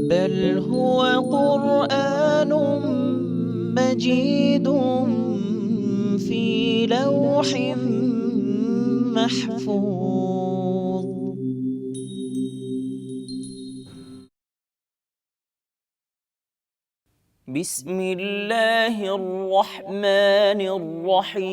بل هو قرآن مجيد في لوح محفوظ. بسم الله الرحمن الرحيم.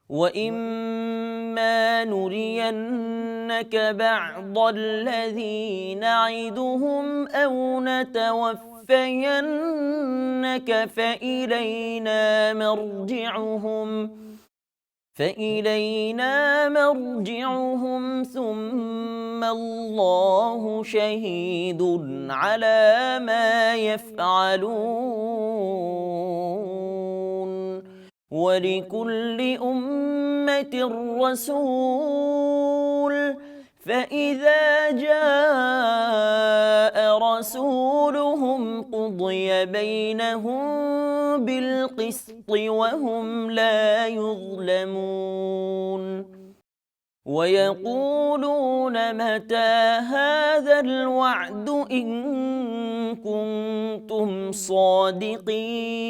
وإما نرينك بعض الذي نعدهم أو نتوفينك فإلينا مرجعهم ثم الله شهيد على ما يفعلون. ولكل أمة رسول فإذا جاء رسولهم قضي بينهم بالقسط وهم لا يظلمون. ويقولون متى هذا الوعد إن كنتم صادقين.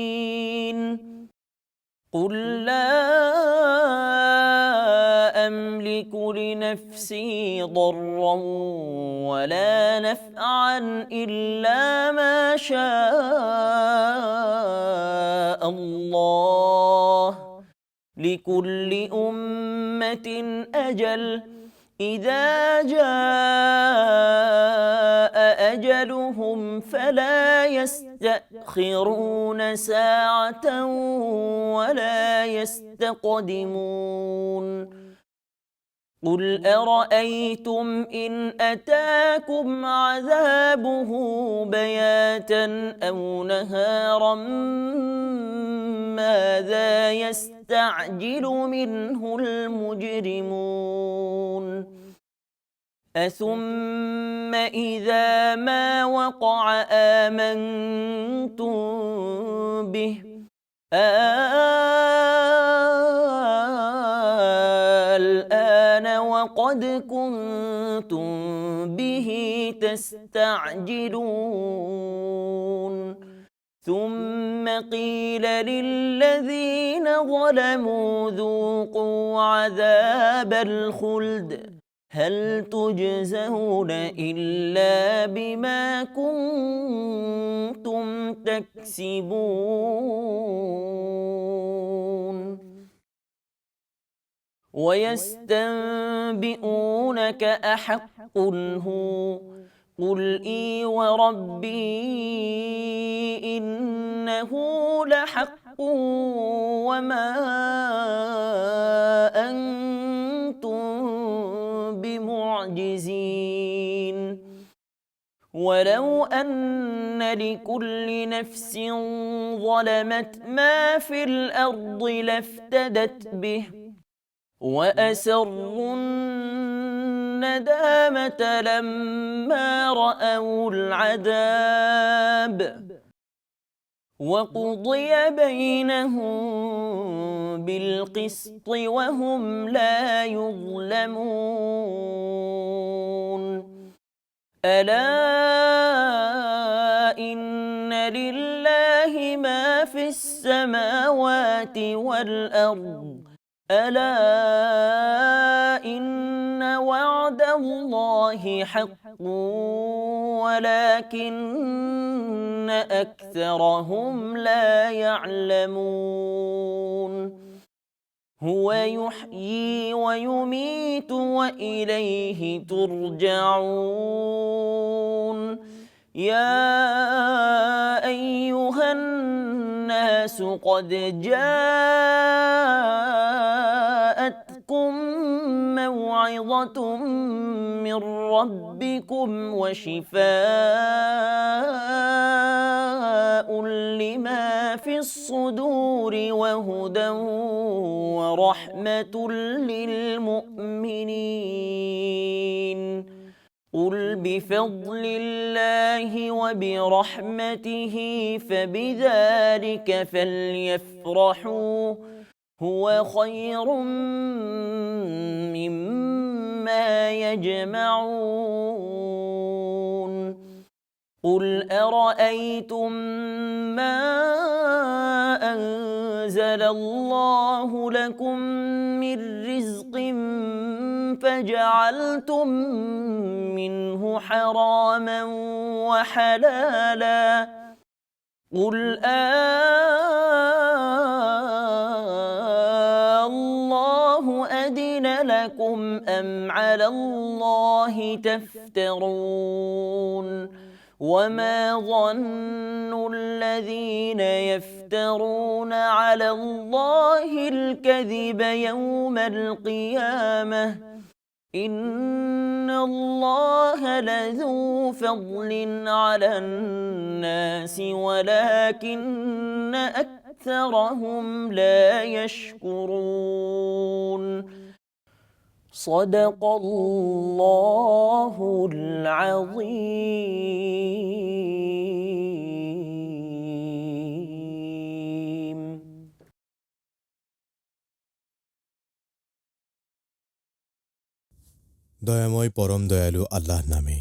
قل لا أملك لنفسي ضرا ولا نفعا إلا ما شاء الله. لكل أمة أجل إذا جاء أجلهم فلا يستأخرون ساعة ولا يستقدمون. قل أرأيتم إن أتاكم عذابه بياتا أو نهارا ماذا يستعجل منه المجرمون. أثم إذا ما وقع آمنتم به الآن وقد كنتم به تستعجلون. ثم قيل للذين ظلموا ذوقوا عذاب الخلد هل تجزون إلا بما كنتم تكسبون. ويستنبئونك أحق هو قل إي وربي إنه لحق وما أنتم بمعجزين. ولو أن لكل نفس ظلمت ما في الأرض لافتدت به وأسروا الندامة لما رأوا العذاب وقضي بينهم بالقسط وهم لا يظلمون. ألا إن لله ما في السماوات والأرض ألا إن وعد الله حق ولكن أكثرهم لا يعلمون. هو يحيي ويميت وإليه ترجعون. يا أيها الناس قد جاءتكم موعظة من ربكم وشفاء لما في الصدور وهدى ورحمة للمؤمنين. قل بفضل الله وبرحمته فبذلك فليفرحوا هو خير مما يجمعون قل أرأيتم ما أنزل الله لكم من رزق فجعلتم منه حراما وحلالا قل الله أذن لكم أم على الله تفترون وما ظن الذين يفترون على الله الكذب يوم القيامة إن الله لذو فضل على الناس ولكن أكثرهم لا يشكرون صدق الله العظيم দয়াময় পরম দয়ালু আল্লাহর নামে।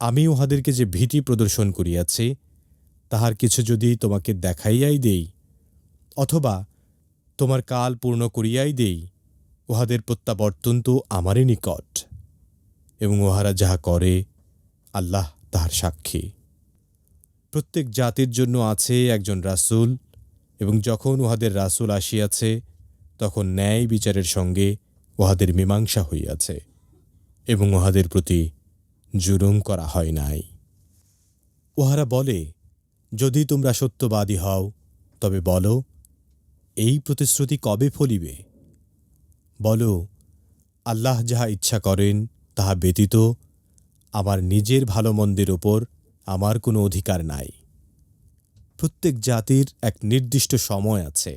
আমি উহাদেরকে যে ভীতি প্রদর্শন করিয়াছি তাহার কিছু যদি তোমাকে দেখাইয়াই দেই অথবা তোমার কাল পূর্ণ করিয়াই দেই, উহাদের প্রত্যাবর্তন তো আমারই নিকট, এবং উহারা যাহা করে আল্লাহ তাহার সাক্ষী। প্রত্যেক জাতির জন্য আছে একজন রাসূল, এবং যখন উহাদের রাসূল আসিয়াছে তখন ন্যায় বিচারের সঙ্গে উহাদের মীমাংসা হইয়াছে, এবং উহাদের প্রতি জুলুম করা হয় নাই। উহারা বলে, যদি তোমরা সত্যবাদী হও তবে বলো, এই প্রতিশ্রুতি কবে ফলিবে? বলো, আল্লাহ যাহা ইচ্ছা করেন তাহা ব্যতীত আমার নিজের ভালো মন্দের ওপর আমার কোনো অধিকার নাই। প্রত্যেক জাতির এক নির্দিষ্ট সময় আছে,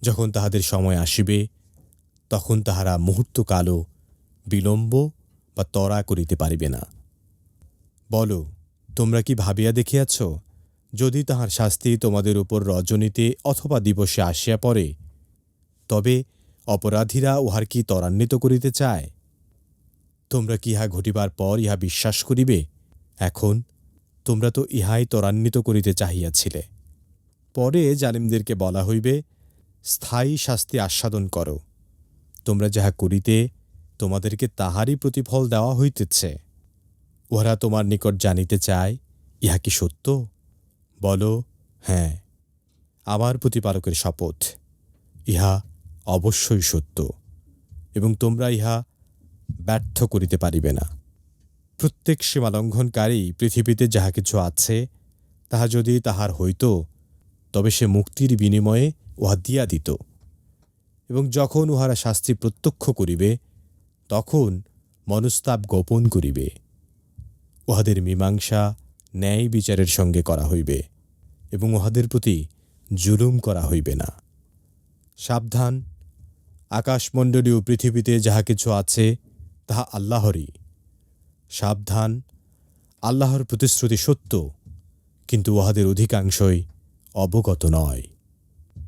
যখন তাহাদের সময় আসিবে তখন তাহারা মুহূর্তকালও বিলম্ব বা ত্বরা করিতে পারিবে না। বলো, তোমরা কি ভাবিয়া দেখিয়াছ, যদি তাহার শাস্তি তোমাদের উপর রজনীতে অথবা দিবসে আসিয়া পড়ে, তবে অপরাধীরা উহার কি ত্বরান্বিত করিতে চায়? তোমরা কি ইহা ঘটিবার পর ইহা বিশ্বাস করিবে? এখন তোমরা তো ইহাই ত্বরান্বিত করিতে চাহিয়াছিলে। পরে জালিমদেরকে বলা হইবে, স্থায়ী শাস্তি আস্বাদন করো, তোমরা যাহা করিতে তোমাদেরকে তাহারই প্রতিফল দেওয়া হইতেছে। উহারা তোমার নিকট জানিতে চায়, ইহা কি সত্য? বলো, হ্যাঁ, আমার প্রতিপালকের শপথ, ইহা অবশ্যই সত্য, এবং তোমরা ইহা ব্যর্থ করিতে পারিবে না। প্রত্যেক সীমালঙ্ঘনকারী পৃথিবীতে যাহা কিছু আছে তাহা যদি তাহার হইত, তবে সে মুক্তির বিনিময়ে উহা দিয়া দিত, এবং যখন উহারা শাস্তি প্রত্যক্ষ করিবে তখন মনস্তাপ গোপন করিবে। উহাদের মীমাংসা ন্যায় বিচারের সঙ্গে করা হইবে, এবং উহাদের প্রতি জুলুম করা হইবে না। সাবধান, আকাশমণ্ডলীয় পৃথিবীতে যাহা কিছু আছে তাহা আল্লাহরই। সাবধান, আল্লাহর প্রতিশ্রুতি সত্য, কিন্তু উহাদের অধিকাংশই অবগত নয়।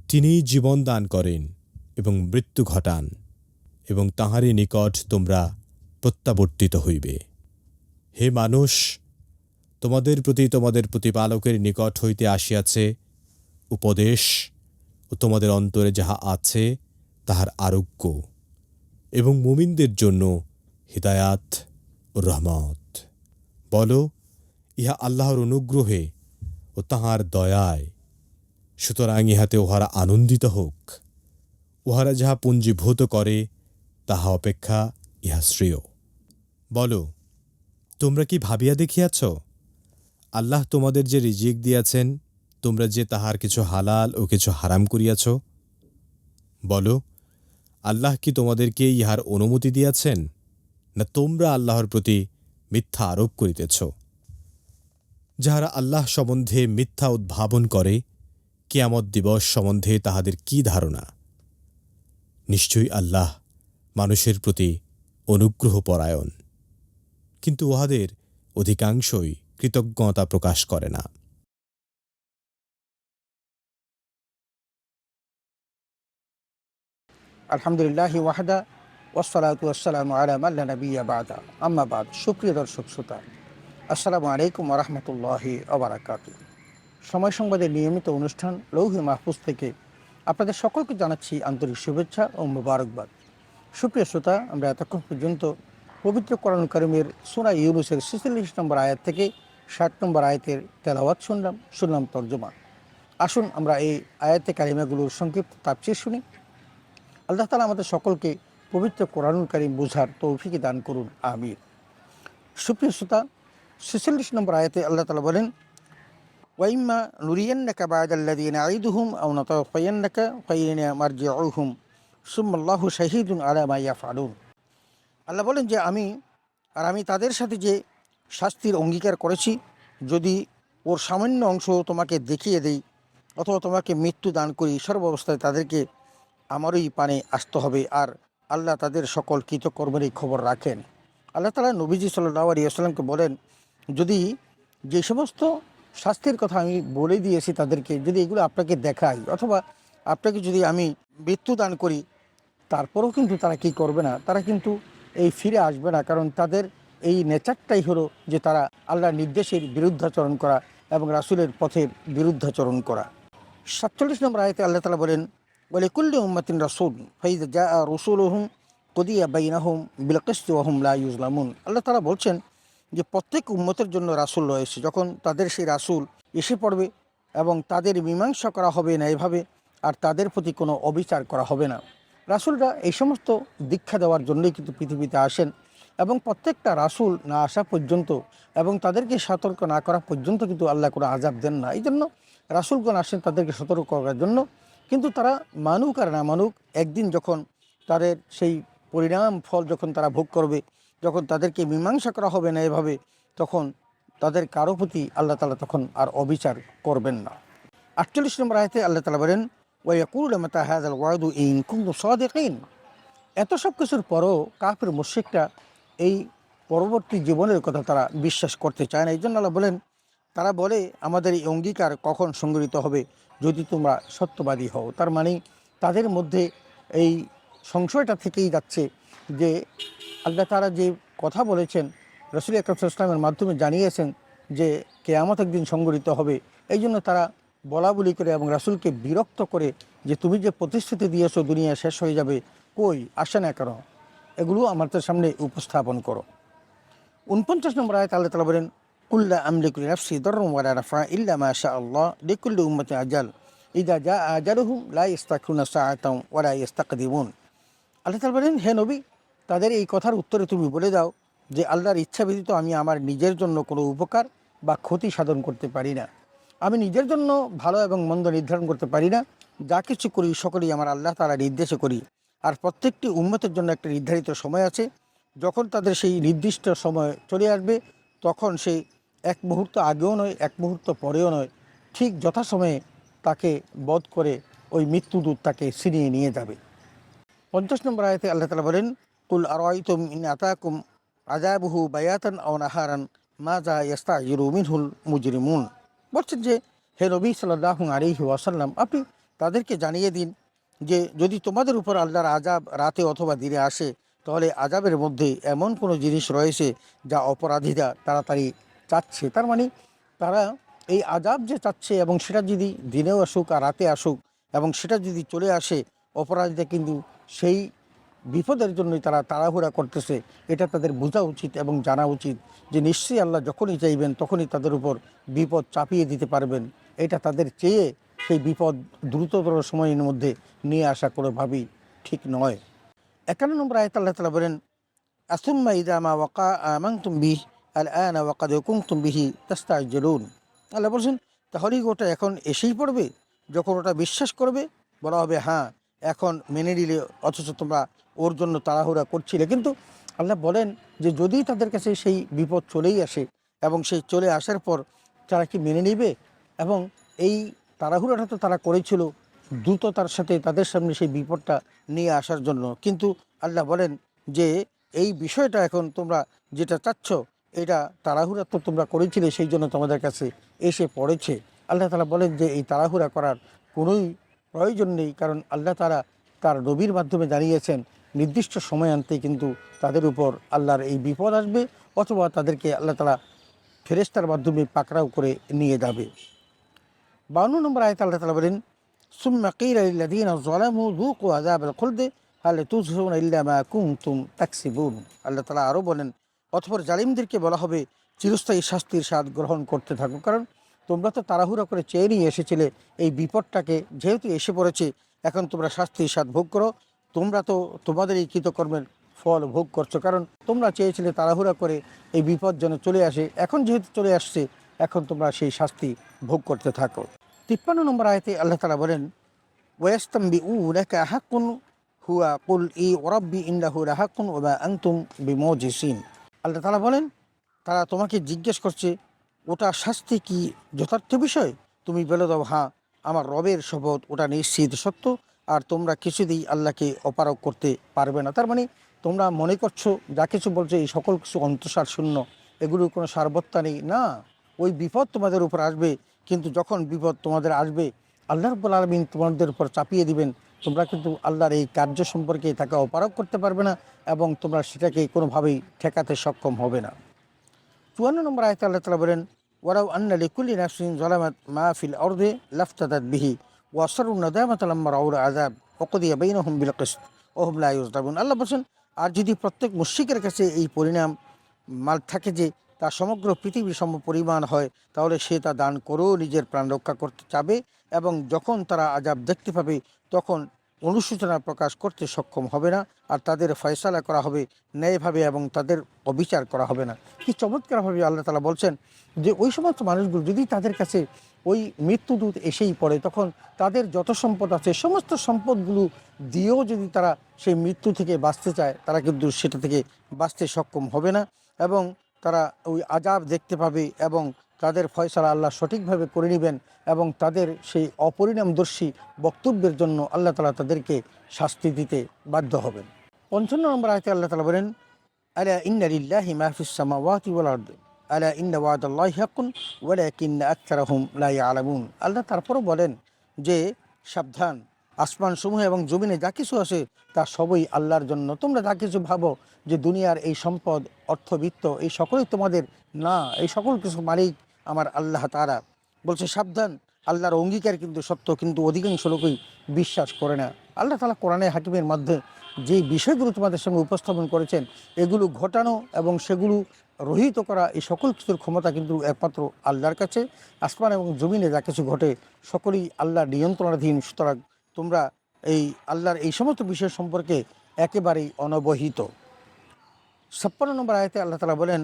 তিনিই জীবন দান করেন এবং মৃত্যু ঘটান, এবং তাঁহারই নিকট তোমরা প্রত্যাবর্তিত হইবে। হে মানুষ, তোমাদের প্রতি তোমাদের প্রতিপালকের নিকট হইতে আসিয়াছে উপদেশ, ও তোমাদের অন্তরে যাহা আছে তাহার আরোগ্য, এবং মুমিনদের জন্য হিদায়াত ও রহমত। বলো, ইহা আল্লাহর অনুগ্রহে ও তাহার দয়ায়, সুতরাং ইহাতে উহারা আনন্দিত হোক। উহারা যাহা পুঞ্জীভূত করে তাহা অপেক্ষা ইহা শ্রেয়। বলো, তোমরা কি ভাবিয়া দেখিয়াছ, আল্লাহ তোমাদের যে রিজিক দিয়াছেন, তোমরা যে তাহার কিছু হালাল ও কিছু হারাম করিয়াছ? বলো, আল্লাহ কি তোমাদেরকে ইহার অনুমতি দিয়াছেন, না তোমরা আল্লাহর প্রতি মিথ্যা আরোপ করিতেছ? যাহারা আল্লাহ সম্বন্ধে মিথ্যা উদ্ভাবন করে, কিয়ামত দিবস সম্বন্ধে তাহাদের কি ধারণা? নিশ্চয়ই আল্লাহ মানুষের প্রতি অনুগ্রহপরায়ণ, কিন্তু উহাদের অধিকাংশই কৃতজ্ঞতা প্রকাশ করে না। আলহামদুলিল্লাহি ওয়াহদা ওয়াসসালাতু ওয়াসসালামু আলা মান লা নাবিয়্যা বা'দা আম্মা বাদ। সুপ্রিয় দর্শক শ্রোতা, আসসালামু আলাইকুম ওয়া রাহমাতুল্লাহি ওয়া বারাকাতুহু। সময় সংবাদের নিয়মিত অনুষ্ঠান লৌহে মাহফুজ থেকে আপনাদের সকলকে জানাচ্ছি আন্তরিক শুভেচ্ছা ও মোবারকবাদ। সুপ্রিয় শ্রোতা, আমরা এতক্ষণ পর্যন্ত পবিত্র কোরআনুল কারীমের সূরা ইউনূসের ৪৬ নম্বর আয়াত থেকে ৬০ নম্বর আয়াতের তেলাওয়াত শুনলাম তর্জমা। আসুন আমরা এই আয়াতে কারিমাগুলোর সংক্ষিপ্ত তাফসীর শুনি। আল্লাহ তাআলা আমাদের সকলকে পবিত্র কোরআনুল কারীম বোঝার তৌফিক দান করুন, আমিন। সুপ্রিয় শ্রোতা, ৪৬ নম্বর আয়াতে আল্লাহ তাআলা বলেন, ওয়াইম্মা নুরিয়ান্নাকা বা'দাল্লাযী নাঈদুহুম আও নাতাওয়াফায়ান্নাকা ফাইলাইনা মারজিউহুম সুম্মাল্লাহু শাহীদুন আলা মা ইয়াফআলুন। আল্লাহ বলেন যে আমি তাদের সাথে যে শাস্তির অঙ্গীকার করেছি, যদি ওর সামান্য অংশ তোমাকে দেখিয়ে দেই অথবা তোমাকে মৃত্যু দান করি, সর্বাবস্থায় তাদেরকে আমারই পানে আসতে হবে। আর আল্লাহ তাদের সকল কৃতকর্মেরই খবর রাখেন। আল্লাহ তাআলা নবীজি সাল্লাল্লাহু আলাইহি ওয়াসাল্লামকে বলেন, যদি যে সমস্ত শাস্তির কথা আমি বলে দিয়েছি তাদেরকে, যদি এগুলো আপনাকে দেখাই অথবা আপনাকে যদি আমি মৃত্যু দান করি, তারপরেও কিন্তু তারা কি করবে না, তারা কিন্তু এই ফিরে আসবে না। কারণ তাদের এই নেচারটাই হলো যে তারা আল্লাহর নির্দেশের বিরুদ্ধাচরণ করা এবং রাসূলের পথের বিরুদ্ধাচরণ করা। ৪৭ নম্বর আয়াতে আল্লাহ তাআলা বলেন, ওয়ালিকুল্লি উম্মাতিন রাসূল ফাইযা জাআ রাসূলুহুম কুদিয়া বাইনাহুম বিল কিসতি ওয়া হুম লা ইউজলামুন। আল্লাহ তাআলা বলছেন যে প্রত্যেক উম্মতের জন্য রাসূল রয়েছে। যখন তাদের সেই রাসূল এসে পড়বে এবং তাদের মীমাংসা করা হবে না এভাবে, আর তাদের প্রতি কোনো অবিচার করা হবে না। রাসূলরা এই সমস্ত দীক্ষা দেওয়ার জন্যই কিন্তু পৃথিবীতে আসেন এবং প্রত্যেকটা রাসূল না আসা পর্যন্ত এবং তাদেরকে সতর্ক না করা পর্যন্ত কিন্তু আল্লাহ কোনো আযাব দেন না। এই জন্য রাসূলগণ আসেন তাদেরকে সতর্ক করার জন্য। কিন্তু তারা মানুক আর না মানুক, একদিন যখন তাদের সেই পরিণাম ফল যখন তারা ভোগ করবে, যখন তাদেরকে মীমাংসা করা হবে না এভাবে, তখন তাদের কারো প্রতি আল্লাহ তাআলা তখন আর অবিচার করবেন না। ৪৮ নম্বর আয়াতে আল্লাহ তাআলা বলেন, ওয়ায়াকুলুনা মাতা হাযাল ওয়াদু ইন কুনতুম সাদিকিন। এত সব কিছুর পরও কাফির মুশরিকরা এই পরবর্তী জীবনের কথা তারা বিশ্বাস করতে চায় না। এই জন্য আল্লাহ বলেন, তারা বলে আমাদের এই অঙ্গীকার কখন সংগঠিত হবে যদি তোমরা সত্যবাদী হও। তার মানে তাদের মধ্যে এই সংশয়টা থেকেই যাচ্ছে যে আল্লাহ তাআলা যে কথা বলেছেন, রাসূল আকরাম সাল্লাল্লাহু আলাইহি ওয়াসাল্লামের মাধ্যমে জানিয়েছেন যে কিয়ামত একদিন সংগঠিত হবে। এই জন্য তারা বলা বলি করে এবং রাসূলকে বিরক্ত করে যে তুমি যে প্রতিশ্রুতি দিয়েছো দুনিয়া শেষ হয়ে যাবে, কই আসে না কেন, এগুলো আমাদের সামনে উপস্থাপন করো। ৪৯ নম্বর আয়াতে আল্লাহ তাআলা বলেন, কুল্লা আমলিকু লিনাফসি দাররান ওয়া লা নাফআ ইল্লা মা শা আল্লাহ লিকুল্লি উম্মাতিন আজাল ইযা জাআ আজালুহুম লা ইস্তাখিরুনা সাআতান ওয়া লা ইস্তাকদিমুন। আল্লাহ তাআলা বলেন, হে নবী, তাদের এই কথার উত্তরে তুমি বলে দাও যে আল্লাহর ইচ্ছা ব্যতীত আমি আমার নিজের জন্য কোনো উপকার বা ক্ষতি সাধন করতে পারি না। আমি নিজের জন্য ভালো এবং মন্দ নির্ধারণ করতে পারি না। যা কিছু করি সকলেই আমার আল্লাহ তাআলার নির্দেশে করি। আর প্রত্যেকটি উম্মতের জন্য একটা নির্ধারিত সময় আছে। যখন তাদের সেই নির্দিষ্ট সময় চলে আসবে, তখন সেই এক মুহূর্ত আগেও নয়, এক মুহূর্ত পরেও নয়, ঠিক যথাসময়ে তাকে বধ করে ওই মৃত্যুদূত তাকে ছিনিয়ে নিয়ে যাবে। ৫০ নম্বর আয়াতে আল্লাহ তাআলা বলেন, কুল আরাআইতুম ইন আতাকুম আযাবুহু বায়াতান আও নাহারান মাযা ইস্তা'জিলু মিনহুল মুজরিমুন। বলছেন যে হে নবী সাল্লাল্লাহু আলাইহি ওয়াসাল্লাম, আপনি তাদেরকে জানিয়ে দিন যে যদি তোমাদের উপর আল্লাহর আযাব রাতে অথবা দিনে আসে, তাহলে আযাবের মধ্যে এমন কোনো জিনিস রয়েছে যা অপরাধীরা তাড়াতাড়ি চাচ্ছে। তার মানে তারা এই আযাব যে চাচ্ছে এবং সেটা যদি দিনেও আসুক আর রাতে আসুক এবং সেটা যদি চলে আসে, অপরাধীরা কিন্তু সেই বিপদের জন্যই তারা তাড়াহুড়া করতেছে। এটা তাদের বোঝা উচিত এবং জানা উচিত যে নিশ্চয়ই আল্লাহ যখনই চাইবেন তখনই তাদের উপর বিপদ চাপিয়ে দিতে পারবেন। এটা তাদের চেয়ে সেই বিপদ দ্রুততর সময়ের মধ্যে নিয়ে আসা কোনোভাবেই ঠিক নয়। ৫১ নম্বর আয়াতে আল্লাহ তাআলা বলেন, আসুম্মা ইযা মা ওয়াকা আমানতুম বিহি আল আনা ওয়া কাদ কুনতুম বিহি তাস্তা'জিলুন। আল্লাহ বলছেন, তাহলেই ওটা এখন এসেই পড়বে যখন ওটা বিশ্বাস করবে। বলা হবে হ্যাঁ, এখন মেনে নিলে, অথচ তোমরা ওর জন্য তাড়াহুড়া করছিলে। কিন্তু আল্লাহ বলেন যে যদি তাদের কাছে সেই বিপদ চলেই আসে এবং সেই চলে আসার পর তারা কি মেনে নেবে? এবং এই তাড়াহুড়াটা তো তারা করেছিল দ্রুততার সাথে তাদের সামনে সেই বিপদটা নিয়ে আসার জন্য। কিন্তু আল্লাহ বলেন যে এই বিষয়টা এখন তোমরা যেটা চাচ্ছ, এটা তাড়াহুড়া তো তোমরা করেছিলে, সেই জন্য তোমাদের কাছে এসে পড়েছে। আল্লাহ তাআলা বলেন যে এই তাড়াহুড়া করার কোনোই প্রয়োজন নেই, কারণ আল্লাহ তাআলা তার নবীর মাধ্যমে জানিয়েছেন নির্দিষ্ট সময় আনতে কিন্তু তাদের উপর আল্লাহর এই বিপদ আসবে, অথবা তাদেরকে আল্লাহ তাআলা ফেরেশতার মাধ্যমে পাকড়াও করে নিয়ে যাবে। 52 নম্বর আয়াতে আল্লাহ তাআলা বলেন, সুম্মা কিলা লিল্লাযীনা যালামু যুকু আযাবাল খুলদি হাল তুজজাউনা ইল্লা মা কুনতুম তাকসিবুন। আল্লাহ তাআলা আরও বলেন, অতঃপর জালিমদেরকে বলা হবে, চিরস্থায়ী শাস্তির স্বাদ গ্রহণ করতে থাকো, কারণ তোমরা তো তাড়াহুড়া করে চেয়ে নিয়ে এসেছিলে এই বিপদটাকে, যেহেতু এসে পড়েছে এখন তোমরা শাস্তির স্বাদ ভোগ করো। তোমরা তো তোমাদের এই কৃতকর্মের ফল ভোগ করছো, কারণ তোমরা চেয়েছিলে তাড়াহুড়া করে এই বিপদ যেন চলে আসে, এখন যেহেতু চলে আসছে এখন তোমরা সেই শাস্তি ভোগ করতে থাকো। 53 নম্বর আয়াতে আল্লাহ তাআলা বলেন, ওয়াস্তামবিউনাকা হাক্কুন হুয়া কুল ই ওয়ারাব্বি ইন্নাহু লাহাক্কুন ওয়া মা আনতুম বিমুজিসিন। আল্লাহ তাআলা বলেন, তারা তোমাকে জিজ্ঞেস করছে ওটা শাস্তি কি যথার্থ বিষয়, তুমি বলে দাও, হ্যাঁ আমার রবের শপথ ওটা নিশ্চিত সত্য, আর তোমরা কিছুতেই আল্লাহকে অপারগ করতে পারবে না। তার মানে তোমরা মনে করছো যা কিছু বলছো এই সকল কিছু অন্তঃসার শূন্য, এগুলোর কোনো সারবত্তা নেই। না, ওই বিপদ তোমাদের উপর আসবে, কিন্তু যখন বিপদ তোমাদের আসবে আল্লাহ রাব্বুল আলামিন তোমাদের উপর চাপিয়ে দিবেন, তোমরা কিন্তু আল্লাহর এই কার্য সম্পর্কে তাকে অপারগ করতে পারবে না, এবং তোমরা সেটাকে কোনোভাবেই ঠেকাতে সক্ষম হবে না। 54 নম্বর আয়াতে আল্লাহ তাআলা বলেন, ওয়ালাউ আন্না লিকুল্লি নাফসিন যালামাত মা ফিল আরদি লাফতাদাত বিহি ওয়া আসরু নাদামাতা লাম্মা রাউল আযাব ওয়া কুদিয়া বাইনাহুম বিল কিসত ওয়া হুম লা ইউযলামুন। আল্লাহ বলেন, আর যদি প্রত্যেক মুশরিকের কাছে এই পরিণাম মাল থাকে যে তা সমগ্র পৃথিবীর সম পরিমাণ হয়, তাহলে সে তা দান করেও নিজের প্রাণ রক্ষা করতে চাবে, এবং যখন তারা আযাব দেখতে পাবে তখন অনুশোচনা প্রকাশ করতে সক্ষম হবে না, আর তাদের ফয়সালা করা হবে ন্যায়ভাবে এবং তাদের অবিচার করা হবে না। কি চমৎকারভাবে আল্লাহ তাআলা বলছেন যে ওই সমস্ত মানুষগুলো যদি তাদের কাছে ওই মৃত্যুদূত এসেই পড়ে, তখন তাদের যত সম্পদ আছে সমস্ত সম্পদগুলো দিয়েও যদি তারা সেই মৃত্যু থেকে বাঁচতে চায়, তারা কিন্তু সেটা থেকে বাঁচতে সক্ষম হবে না, এবং তারা ওই আযাব দেখতে পাবে, এবং তাদের ফয়সালা আল্লাহ সঠিকভাবে করে নেবেন, এবং তাদের সেই অপরিণামদর্শী বক্তব্যের জন্য আল্লাহ তাআলা তাদেরকে শাস্তি দিতে বাধ্য হবেন। 55 নম্বর আয়াতে আল্লাহ তাআলা বলেন, আলা ইন্না লিল্লাহি মা ফিস সামাওয়াতি ওয়াল আরদ আলা ইন্না ওয়াদাল্লাহি হাক্কুন ওয়ালাকিন্না আকতারাহুম লা ইয়ালামুন। আল্লাহ তারপরও বলেন যে সাবধান, আসমান সমূহ এবং জমিনে যা কিছু আছে তা সবই আল্লাহর জন্য। তোমরা যা কিছু ভাবো যে দুনিয়ার এই সম্পদ অর্থবিত্ত এই সকলেই তোমাদের, না, এই সকল কিছু মালিক আমার আল্লাহ তাআলা। বলছে সাবধান, আল্লাহর অঙ্গীকার কিন্তু সত্য, কিন্তু অধিকাংশ লোকই বিশ্বাস করে না। আল্লাহ তাআলা কোরআনে হাকিমের মধ্যে যে বিষয়গুলো তোমাদের সঙ্গে উপস্থাপন করেছেন, এগুলো ঘটানো এবং সেগুলো রহিত করা, এই সকল কিছুর ক্ষমতা কিন্তু একমাত্র আল্লাহর কাছে। আসমান এবং জমিনে যা কিছু ঘটে সকলেই আল্লাহর নিয়ন্ত্রণাধীন, সুতরাং তোমরা এই আল্লাহর এই সমস্ত বিষয় সম্পর্কে একেবারেই অনবহিত। 56 নম্বর আয়াতে আল্লাহ তাআলা বলেন,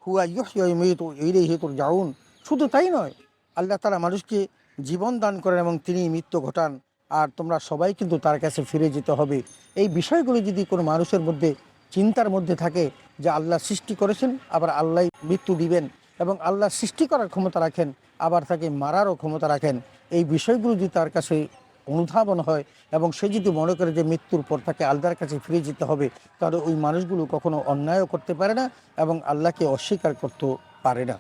হুয়া ইউহয়ি ওয়া ইউমীতু ওয়া ইলাইহি তুরজাউন। শুধু তাই নয়, আল্লাহ তাআলা মানুষকে জীবন দান করেন এবং তিনি মৃত্যু ঘটান, আর তোমরা সবাই কিন্তু তার কাছে ফিরে যেতে হবে। এই বিষয়গুলো যদি কোনো মানুষের মধ্যে চিন্তার মধ্যে থাকে যে আল্লাহ সৃষ্টি করেছেন, আবার আল্লাহ মৃত্যু দিবেন, এবং আল্লাহ সৃষ্টি করার ক্ষমতা রাখেন, আবার তাকে মারারও ক্ষমতা রাখেন, এই বিষয়গুলো যদি তার কাছে অনুধাবন হয় এবং সে যদি মনে করে যে মৃত্যুর পর তাকে আল্লাহর কাছে ফিরে যেতে হবে, তাহলে ওই মানুষগুলো কখনো অন্যায়ও করতে পারে না এবং আল্লাহকে অস্বীকার করতে পারে না।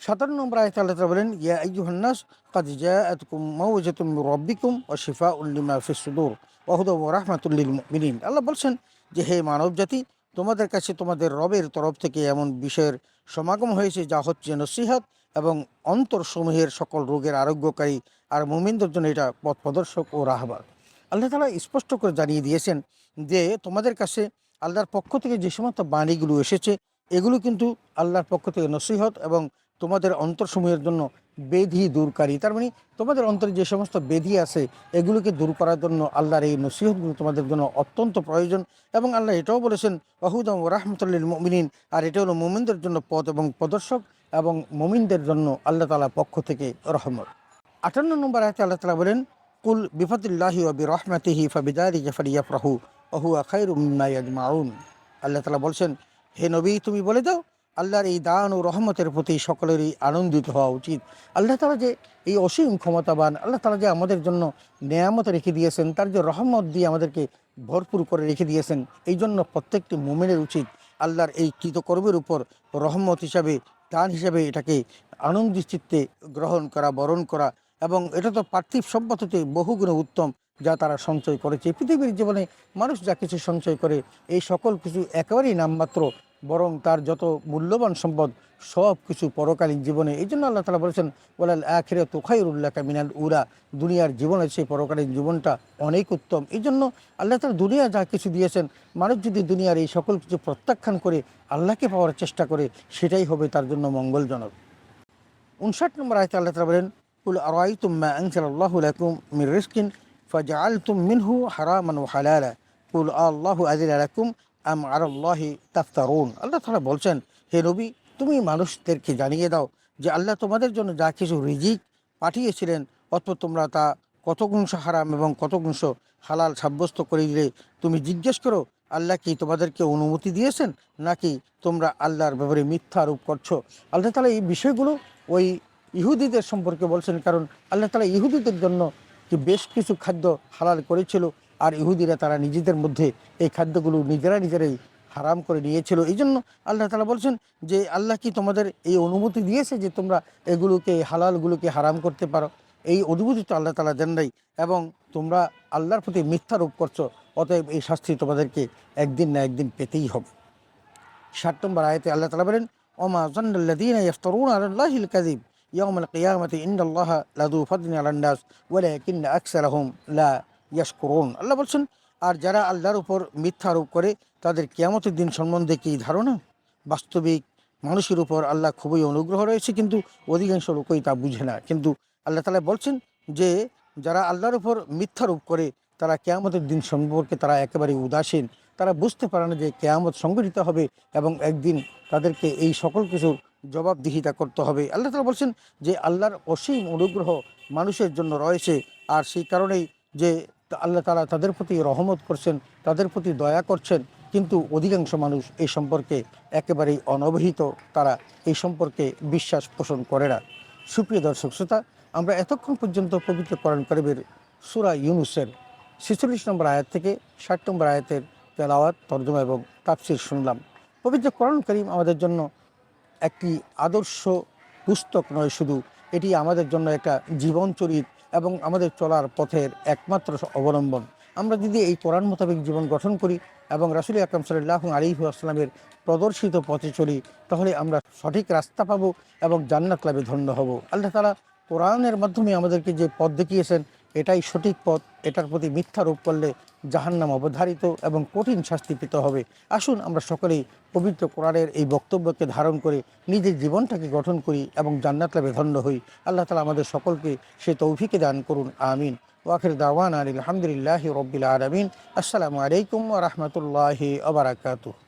57 নম্বর আয়াতে আল্লাহ তাআলা বলেন, ইয়া আইয়ুহান নাস ক্বাদ জাআতকুম মাউইযাতুম মির রাব্বিকুম ওয়া শিফাউন লিমা ফিস সুদূর ওয়া হুদাও ওয়া রাহমাতুল লিল মুমিনিন। আল্লাহ বলছেন যে হে মানব জাতি, তোমাদের কাছে তোমাদের রবের তরফ থেকে এমন বিষয়ের সমাগম হয়েছে যা হচ্ছে নসিহত এবং অন্তরসমূহের সকল রোগের আরোগ্যকারী, আর মুমিনদের জন্য এটা পথ প্রদর্শক ও রাহবার। আল্লাহ তাআলা স্পষ্ট করে জানিয়ে দিয়েছেন যে তোমাদের কাছে আল্লাহর পক্ষ থেকে যে সমস্ত বাণীগুলো এসেছে এগুলো কিন্তু আল্লাহর পক্ষ থেকে নসিহত এবং তোমাদের অন্তরসমূহের জন্য বেধি দূরকারী। তার মানে তোমাদের অন্তরে যে সমস্ত বেধি আছে এগুলোকে দূর করার জন্য আল্লাহর এই নসিহতগুলো তোমাদের জন্য অত্যন্ত প্রয়োজন। এবং আল্লাহ এটাও বলেছেন ওয়াহুদাম ওয়া রাহমাতুল লিল মুমিনিন, আর এটা হলো মুমিনদের জন্য পথ এবং প্রদর্শক, এবং মুমিনদের জন্য আল্লাহ তাআলার পক্ষ থেকে রহমত। 58 নম্বর আয়াতে আল্লাহ তাআলা বলেন, কুল বিফাদিল্লাহি ওয়া বিরহমাতিহি ফাবিযালিকা ফালিয়াফরাহু ওয়া হুয়া খায়রুম মিম্মা ইয়াজমাউন। আল্লাহ তাআলা বলছেন, হে নবী তুমি বলে দাও আল্লাহর এই দান ও রহমতের প্রতি সকলেরই আনন্দিত হওয়া উচিত। আল্লাহ তাআলা যে এই অসীম ক্ষমতাবান, আল্লাহ তাআলা যে আমাদের জন্য নেয়ামত রেখে দিয়েছেন, তার যে রহমত দিয়ে আমাদেরকে ভরপুর করে রেখে দিয়েছেন, এই জন্য প্রত্যেকটি মুমিনের উচিত আল্লাহর এই কৃতকর্মের উপর রহমত হিসাবে, দান হিসাবে এটাকে আনন্দ চিত্তে গ্রহণ করা, বরণ করা, এবং এটা তো পার্থিব সম্পদ হতে বহুগুণে উত্তম, যা তারা সঞ্চয় করেছে। পৃথিবীর জীবনে মানুষ যা কিছু সঞ্চয় করে এই সকল কিছু একেবারেই নামমাত্র, বরং তার যত মূল্যবান সম্পদ সব কিছু পরকালীন জীবনে। এই জন্য আল্লাহ তাআলা বলেছেন ওয়ালাল আখিরাতু খায়রুল লাকা মিনাল উলা, দুনিয়ার জীবনের সেই পরকালীন জীবনটা অনেক উত্তম। এই জন্য আল্লাহ তাআলা দুনিয়া যা কিছু দিয়েছেন, মানুষ যদি দুনিয়ার এই সকল কিছু প্রত্যাখ্যান করে আল্লাহকে পাওয়ার চেষ্টা করে, সেটাই হবে তার জন্য মঙ্গলজনক। 59 নম্বর আয়াতে আল্লাহ তাআলা বলেন কুল আরাআইতুম মা আনজালাল্লাহু লাকুম মির রিজকিন ফাজআলতুম মিনহু হারামান ওয়া হালালা কুল আল্লাহু আযিনা লাকুম আম আলাল্লাহি তাফতারুন। আল্লাহ তাআলা বলছেন, হে নবী, তুমি মানুষদেরকে জানিয়ে দাও যে আল্লাহ তোমাদের জন্য যা কিছু রিজিক পাঠিয়েছিলেন, অথবা তোমরা তা কত অংশ হারাম এবং কত অংশ হালাল সাব্যস্ত করে দিলে তুমি জিজ্ঞেস করো আল্লাহ কি তোমাদেরকে অনুমতি দিয়েছেন, নাকি তোমরা আল্লাহর ব্যাপারে মিথ্যা আরোপ করছো। আল্লাহ তাআলা এই বিষয়গুলো ওই ইহুদিদের সম্পর্কে বলছেন, কারণ আল্লাহ তাআলা ইহুদিদের জন্য কি বেশ কিছু খাদ্য হালাল করেছিল, আর ইহুদিরা তারা নিজেদের মধ্যে এই খাদ্যগুলো নিজেরাই হারাম করে নিয়েছিল। এই জন্য আল্লাহ তাআলা বলছেন যে আল্লাহ কি তোমাদের এই অনুমতি দিয়েছে যে তোমরা এগুলোকে হালালগুলোকে হারাম করতে পারো। এই অনুমতি তো আল্লাহ তাআলা দেন নাই, এবং তোমরা আল্লাহর প্রতি মিথ্যারোপ করছো, অতএব এই শাস্তি তোমাদেরকে একদিন না একদিন পেতেই হবে। 60 নম্বর আয়াতে আল্লাহ তাআলা বলেন ওমা যান্নাল্লাযীনা ইফতারুনা আলাল্লাহিল কাযিব ইয়াউমাল কিয়ামাতি ইন্নাল্লাহা লাযু ফাদলিন আলান নাস ওয়ালাকিন্না আকসারাহুম লা ইয়াশকুরুন। আল্লাহ বলছেন, আর যারা আল্লাহর উপর মিথ্যা আরোপ করে তাদের কিয়ামতের দিন সম্বন্ধে কি ধারণা? বাস্তবিক মানুষের উপর আল্লাহ খুবই অনুগ্রহ রয়েছে, কিন্তু অধিকাংশ লোকই তা বুঝে না। কিন্তু আল্লাহ তাআলা বলছেন যে যারা আল্লাহর উপর মিথ্যারোপ করে তারা কিয়ামতের দিন সম্পর্কে তারা একেবারে উদাসীন, তারা বুঝতে পারে না যে কিয়ামত সংঘটিত হবে এবং একদিন তাদেরকে এই সকল কিছুর জবাবদিহিতা করতে হবে। আল্লাহ তাআলা বলছেন যে আল্লাহর অসীম অনুগ্রহ মানুষের জন্য রয়েছে, আর সেই কারণেই যে আল্লাহ তাআলা তাদের প্রতি রহমত করছেন, তাদের প্রতি দয়া করছেন, কিন্তু অধিকাংশ মানুষ এই সম্পর্কে একেবারেই অনবহিত, তারা এই সম্পর্কে বিশ্বাস পোষণ করে না। সুপ্রিয় দর্শক শ্রোতা, আমরা এতক্ষণ পর্যন্ত পবিত্র কোরআন কারীমের সূরা ইউনূসের 46 নম্বর আয়াত থেকে 60 নম্বর আয়াতের তেলাওয়াত, তরজমা এবং তাফসীর শুনলাম। পবিত্র কোরআন কারীম আমাদের জন্য একটি আদর্শ পুস্তক নয় শুধু, এটি আমাদের জন্য একটা জীবনচরিত এবং আমাদের চলার পথের একমাত্র অবলম্বন। আমরা যদি এই কোরআন মোতাবেক জীবন গঠন করি এবং রাসূল আকরাম সাল্লাল্লাহু আলাইহি ওয়াসাল্লামের প্রদর্শিত পথে চলি, তাহলে আমরা সঠিক রাস্তা পাবো এবং জান্নাত লাভে ধন্য হব। আল্লাহ তাআলা কোরআনের মাধ্যমে আমাদেরকে যে পথ দেখিয়েছেন এটাই সঠিক পথ, এটার প্রতি মিথ্যারোপ করলে জাহান্নাম অবধারিত এবং কঠিন শাস্তি পেতে হবে। আসুন আমরা সকলেই পবিত্র কোরআনের এই বক্তব্যকে ধারণ করে নিজের জীবনটাকে গঠন করি এবং জান্নাত লাভে ধন্য হই। আল্লাহ তাআলা আমাদের সকলকে সে তৌফিকে দান করুন, আমিন। ওয়াখির দাওয়ানা আলহামদুলিল্লাহি রাব্বিল আলামিন। আসসালামু আলাইকুম ওয়া রাহমাতুল্লাহি ওয়া বারাকাতুহু।